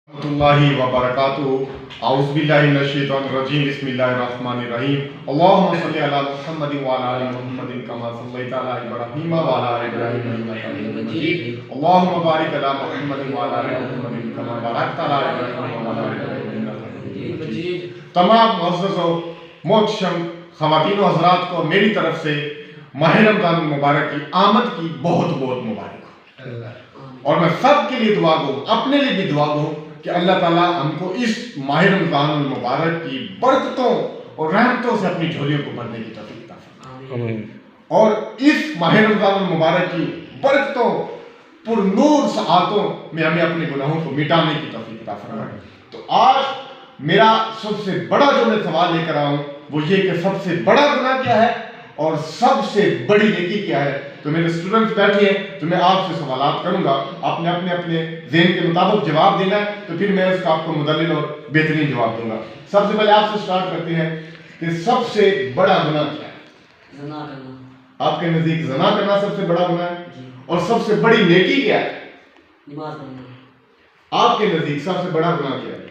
اللہ وبرکاتہ اعوذ باللہ من الشیطان الرجیم بسم اللہ الرحمن الرحیم اللہم صلی علی محمد وعلی آل محمد کما صلیت علی ابراہیم وعلی آل ابراہیم انک حمید مجید اللہم بارک علی محمد وعلی آل محمد کما بارکت علی ابراہیم وعلی آل ابراہیم انک حمید مجید۔ تمام معزز و محتشم خواتین و حضرات کو میری طرف سے ماہ رمضان المبارک کی آمد کی بہت بہت مبارک ہو، اور میں سب کے لیے دعا گو، اپنے لیے بھی دعا گو کہ اللہ تعالیٰ ہم کو اس ماہ رمضان المبارک کی برکتوں اور رحمتوں سے اپنی جھولیوں کو بھرنے کی توفیق عطا فرمائے، اور اس ماہ رمضان المبارک کی برکتوں پر نور سعادتوں میں ہمیں اپنے گناہوں کو مٹانے کی توفیق عطا فرمائے۔ تو آج میرا سب سے بڑا جو میں سوال لے کر آیا ہوں وہ یہ کہ سب سے بڑا گناہ کیا ہے اور سب سے بڑی نیکی کیا ہے۔ تو میرے اسٹوڈنٹس بیٹھے ہیں تو میں آپ سے سوالات کروں گا، آپ نے اپنے ذہن کے مطابق جواب دینا ہے، تو پھر میں اس کا آپ کو مدلل اور بہترین جواب دوں گا۔ سب سے پہلے آپ سے سٹارٹ کرتے ہیں کہ سب سے بڑا گناہ کیا ہے؟ زنا کرنا۔ آپ کے نزدیک زنا کرنا سب سے بڑا گناہ ہے، اور سب سے بڑی نیکی کیا ہے؟ نماز پڑھنا۔ آپ کے نزدیک سب سے بڑا گناہ کیا ہے؟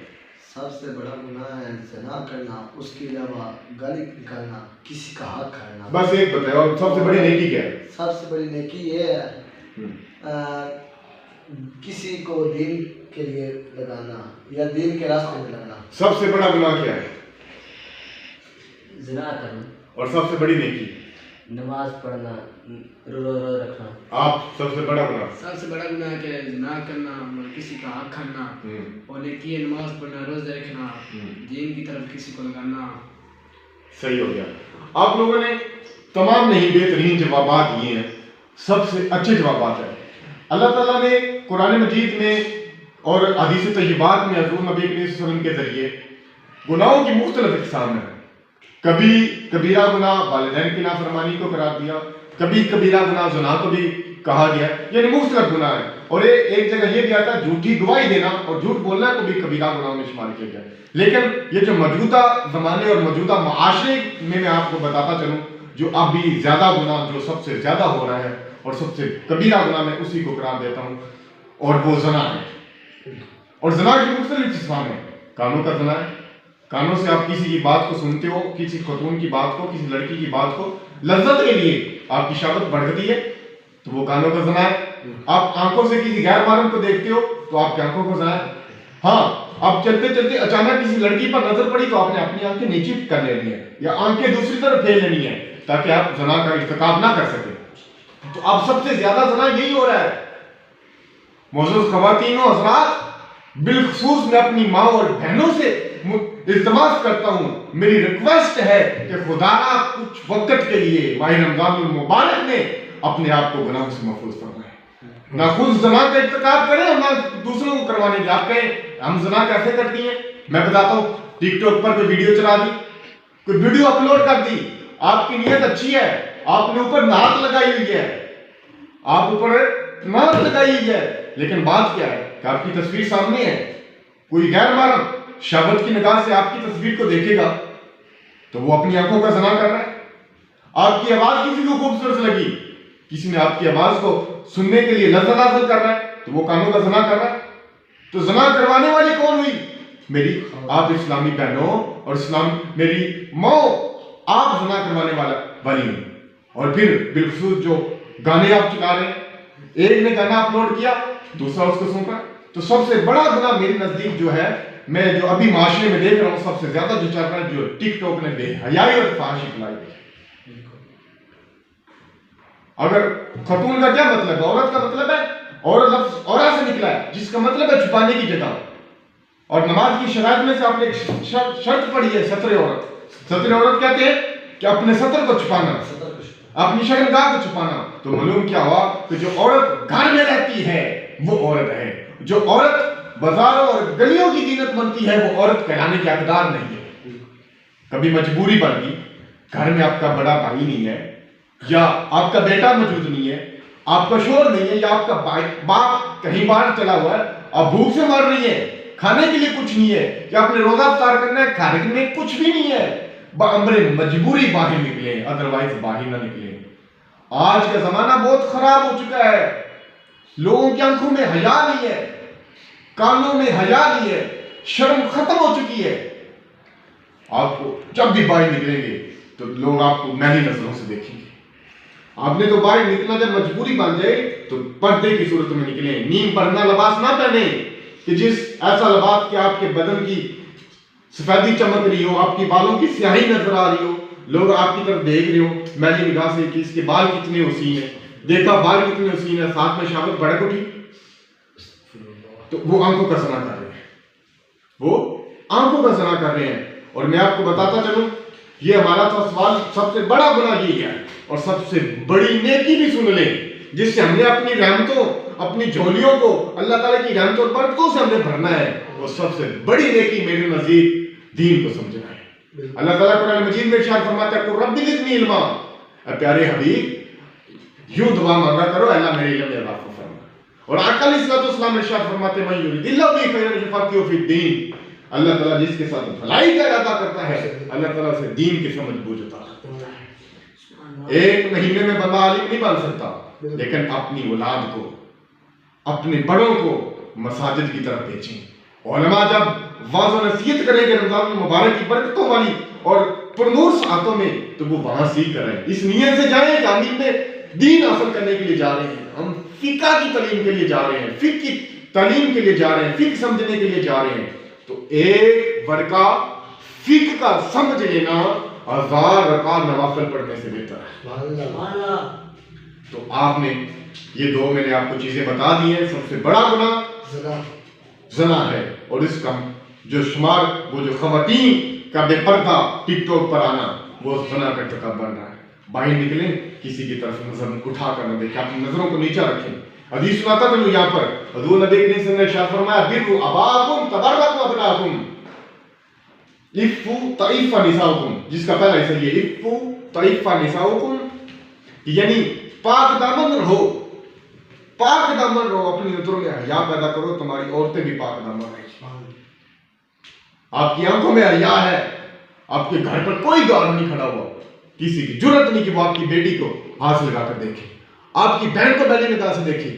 سب سے بڑا گناہ ہے زنا کرنا، اس کے علاوہ گالی نکالنا، کسی کا حق کھانا۔ بس ایک بتائیں، اور سب سے بڑی نیکی کیا ہے؟ سب سے بڑی نیکی یہ ہے کسی کو دین کے لیے لگانا یا دین کے راستے میں لگانا۔ سب سے بڑا گناہ کیا ہے؟ زنا کرنا۔ اور سب سے بڑی نیکی؟ نماز پڑھنا، روزہ رکھنا۔ آپ سب سے بڑا گناہ؟ سب سے بڑا گناہ ہے کہ زنا کرنا، کسی کا حق کھانا، اور نیکی ہے نماز پڑھنا، روزہ رکھنا، دین کی طرف کسی کو لگانا۔ صحیح ہو گیا۔ آپ لوگوں نے تمام نہیں بہترین جوابات دیے ہیں، سب سے اچھے جوابات ہیں۔ اللہ تعالیٰ نے قرآن مجید میں اور حدیث طیبات میں حضور نبی کریم صلی اللہ علیہ وسلم کے ذریعے گناہوں کی مختلف اقسام ہیں۔ کبھی کبیرہ گناہ والدین کی نافرمانی کو قرار دیا، کبھی کبیرہ گناہ زنا کو بھی کہا گیا، یعنی مختلف گناہ ہے۔ اور ایک جگہ یہ بھی آتا ہے جھوٹی گواہی دینا اور جھوٹ بولنا کو بھی کبیرہ گناہوں میں شمار کیا گیا۔ لیکن یہ جو موجودہ زمانے اور موجودہ معاشرے میں آپ کو بتاتا چلوں، جو اب بھی زیادہ گناہ جو سب سے زیادہ ہو رہا ہے اور سب سے کبیرہ گناہ میں اسی کو قرار دیتا ہوں، اور وہ زنا ہے۔ اور زنا کی مختلف اقسام ہیں۔ کانوں کا زنا ہے، کانوں سے آپ کسی کی بات کو سنتے ہو، کسی خاتون کی بات کو، کسی لڑکی کی بات کو لذت کے لیے آپ کی شہوت بڑھتی ہے تو وہ کانوں کا زنا ہے۔ آپ آنکھوں سے کسی غیر محرم کو دیکھتے ہو تو آپ کی آنکھوں کا زنا ہے۔ ہاں، آپ چلتے چلتے اچانک کسی لڑکی پر نظر پڑی تو آپ نے اپنی آنکھیں نیچے کر لینی ہے یا آنکھیں دوسری طرف پھیر لینی ہے تاکہ آپ زنا کا ارتکاب نہ کر سکیں۔ تو اب سب سے زیادہ زنا یہی ہو رہا ہے۔ معزز خواتین و حضرات، بالخصوص میں اپنی ماں اور بہنوں سے التماس کرتا ہوں، میری ریکویسٹ ہے کہ خدا کچھ وقت کے لیے ماہ رمضان المبارک میں اپنے آپ کو گناہوں سے محفوظ فرمائیں، نہ خود زنا کا ارتکاب کریں اور نہ دوسروں کو کروانے دیں۔ آپ کہیں ہم زنا کیسے کرتی ہیں؟ میں بتاتا ہوں، ٹک ٹاک پر کوئی ویڈیو چلا دی، کوئی ویڈیو اپلوڈ کر دی، آپ کی نیت اچھی ہے، آپ نے اوپر نعت لگائی ہوئی ہے، آپ اوپر نعت لگائی ہوئی ہے، لیکن بات کیا ہے کہ آپ کی تصویر سامنے ہے، کوئی غیر محرم شہوت کی نگاہ سے آپ کی تصویر کو دیکھے گا تو وہ اپنی آنکھوں کا زنا کر رہا ہے۔ آپ کی آواز کسی کو خوبصورت لگی، کسی نے آپ کی آواز کو سننے کے لیے لذت حاصل کر رہا ہے تو وہ کانوں کا زنا کر رہا ہے۔ تو زنا کروانے والی کون ہوئی؟ میری آپ اسلامی بہنوں اور میری ماں، آپ زنا کروانے والی ہوئی۔ اور پھر بالخصوص جو گانے آپ چلا رہے ہیں، ایک نے گانا اپلوڈ کیا دوسرا اس کو سن رہا ہے، تو سب سے بڑا گناہ میرے نزدیک جو ہے، میں جو ابھی معاشرے میں دیکھ رہا ہوں سب سے زیادہ جو چل رہا ہے، جو ٹک ٹاک نے بے حیائی اور فحاشی پھیلائی ہے۔ اگر خاتون کا کیا مطلب ہے؟ عورت کا مطلب ہے، عورت لفظ عورت سے نکلا ہے جس کا مطلب ہے چھپانے کی جگہ۔ اور نماز کی شرائط میں سے آپ نے ایک شرط پڑھی ہے، ستر عورت۔ ستر عورت کہتے ہیں کہ اپنے ستر کو چھپانا، اپنی شرمگاہ کو چھپانا۔ تو معلوم کیا ہوا کہ جو عورت گھر میں رہتی ہے وہ عورت ہے، جو عورت بازاروں اور گلیوں کی زینت بنتی ہے وہ عورت کہلانے کے حقدار نہیں ہے۔ کبھی مجبوری بن گئی، گھر میں آپ کا بڑا بھائی نہیں ہے، یا آپ کا بیٹا موجود نہیں ہے، آپ کا شوہر نہیں ہے، یا آپ کا باپ کہیں باہر چلا ہوا ہے، آپ بھوک سے مر رہی ہے، کھانے کے لیے کچھ نہیں ہے، یا آپ نے روزہ افطار کرنا ہے، کھانے میں کچھ بھی نہیں ہے، بامر مجبوری باہر نکلیں، ادروائز باہر نہ نکلیں۔ آج کا زمانہ بہت خراب ہو چکا ہے، لوگوں کی آنکھوں میں حیا نہیں ہے، کانوں میں حیا نہیں ہے، شرم ختم ہو چکی ہے. آپ کو جب بھی باہر نکلیں گے تو لوگ آپ کو میلی نظروں سے دیکھیں گے. آپ نے تو باہر نکلنا جب مجبوری بن جائے تو پردے کی صورت میں نکلیں. نیم پڑھنا لباس نہ پہنیں کہ جس ایسا لباس کہ آپ کے بدن کی سفیدی چمک رہی ہو، آپ کی بالوں کی سیاہی نظر آ رہی ہو، لوگ آپ کی طرف دیکھ رہے ہو میلی نگاہ سے کہ اس کے بال کتنے حسین ہیں. دیکھا بال کتنے حسین ہیں، ساتھ میں شہوت بھڑک اٹھی تو وہ آنکھوں کا زنا کر رہے ہیں، وہ آنکھوں کا زنا کر رہے ہیں. اور میں آپ کو بتاتا چلوں، یہ ہمارا تھا سوال، سب سے بڑا گناہ یہ ہے اور سب سے بڑی نیکی بھی سن لیں جس سے ہم نے اپنی رحمتوں، اپنی جھولیوں کو اللہ تعالیٰ کی رحمتوں اور برکتوں سے ہم نے بھرنا ہے. وہ سب سے بڑی نیکی میرے نزدیک دین کو سمجھنا ہے. اللہ تعالیٰ قرآن مجید میں ارشاد فرماتا ہے کہ رب زدنی علما. اے پیارے حبیب یوں دعا مانگا کرو اللہ میرے علم میں اضافہ فرما. اور آقا علیہ الصلوۃ والسلام ارشاد فرماتے ہیں من یرید اللہ بہ خیرا یفقہہ فی الدین. اللہ تعالیٰ جس کے ساتھ بھلائی کا ارادہ کرتا ہے اللہ تعالیٰ سے دین کی سمجھ بوجھ عطا کرتا ہے. ایک مہینے میں بندہ عالم نہیں بن سکتا، لیکن اپنی اولاد کو، اپنے بڑوں کو مساجد کی طرف بھیجیں. علماء جب واعظ و نصیحت کریں گے رمضان المبارک کی برکتوں والی اور پرنور ساعتوں میں تو وہ وہاں سیکھ کر آئیں. اس نیت سے جائیں کہ ہم میں دین حاصل کرنے کے لیے جا رہے ہیں، ہم فقہ کی تعلیم کے لیے جا رہے ہیں، فقہ کی تعلیم کے لیے جا رہے ہیں، فقہ سمجھنے کے لیے جا رہے ہیں. تو ایک ورقہ فقہ کا سمجھ لینا 1000 رکعت نوافل پڑھنے سے بہتر ہے. تو آپ نے یہ دو میں نے آپ کو چیزیں بتا دی ہیں. سب سے بڑا گناہ زنا ہے، اور اس کا جو شمار وہ جو خواتین کا بے پردہ ٹک ٹاک پر آنا وہ زنا کا ارتکاب بن رہا ہے. باہر نکلیں کسی کی طرف نظر اٹھا کر نہ دیکھیں، اپنی نظروں کو نیچا رکھیں. حدیث سناتا تھا یہاں پر حضور نبی کریم صلی اللہ علیہ وسلم نے ارشاد فرمایا بروا اباکم تبرکوا ابناکم افوا طیف نساؤکم، جس کا پہلا حصہ یہ افوا طیف نساؤکم، یعنی پاک دامن رہو، پاک دامن رہو، اپنی نظروں میں حیا پیدا کرو، تمہاری عورتیں بھی پاک دامن رہیں. آپ کی آنکھوں میں حیا ہے، آپ کے گھر پر کوئی گار نہیں کھڑا ہوا، کسی کی جرت نہیں کہ وہ آپ کی بیٹی کو ہاتھ لگا کر دیکھے، آپ کی بہن کو میلی نگاہ سے دیکھے،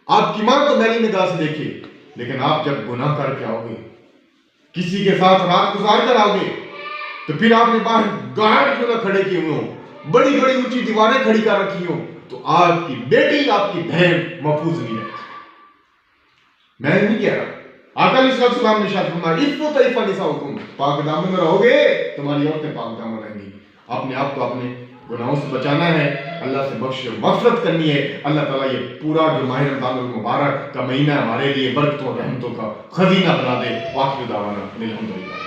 آپ کی ماں کو میلی نگاہ سے دیکھے. لیکن آپ جب گناہ کر کے آؤ گے، کسی کے ساتھ رات گزار کر آؤ گے، تو پھر آپ نے باہر گاڑ کیوں نہ کھڑے کیے ہوئے ہوں، بڑی بڑی اونچی دیواریں کھڑی کر رکھی ہوں، تو آپ کی بیٹی، آپ کی بہن محفوظ نہیں رہتی. میں نہیں کہہ رہا، آقا علیہ السلام نے ارشاد فرمایا افوا طیف نساؤکم، پاک دامن میں رہو گے تمہاری عورتیں پاک دامن رہیں گی. اپنے آپ کو اپنے گناہوں سے بچانا ہے، اللہ سے بخش و مغفرت کرنی ہے. اللہ تعالیٰ یہ پورا جو ماہ رمضان المبارک کا مہینہ ہمارے لیے برکتوں اور رحمتوں کا خزینہ بنا دے. واخر دعوانا الحمدللہ.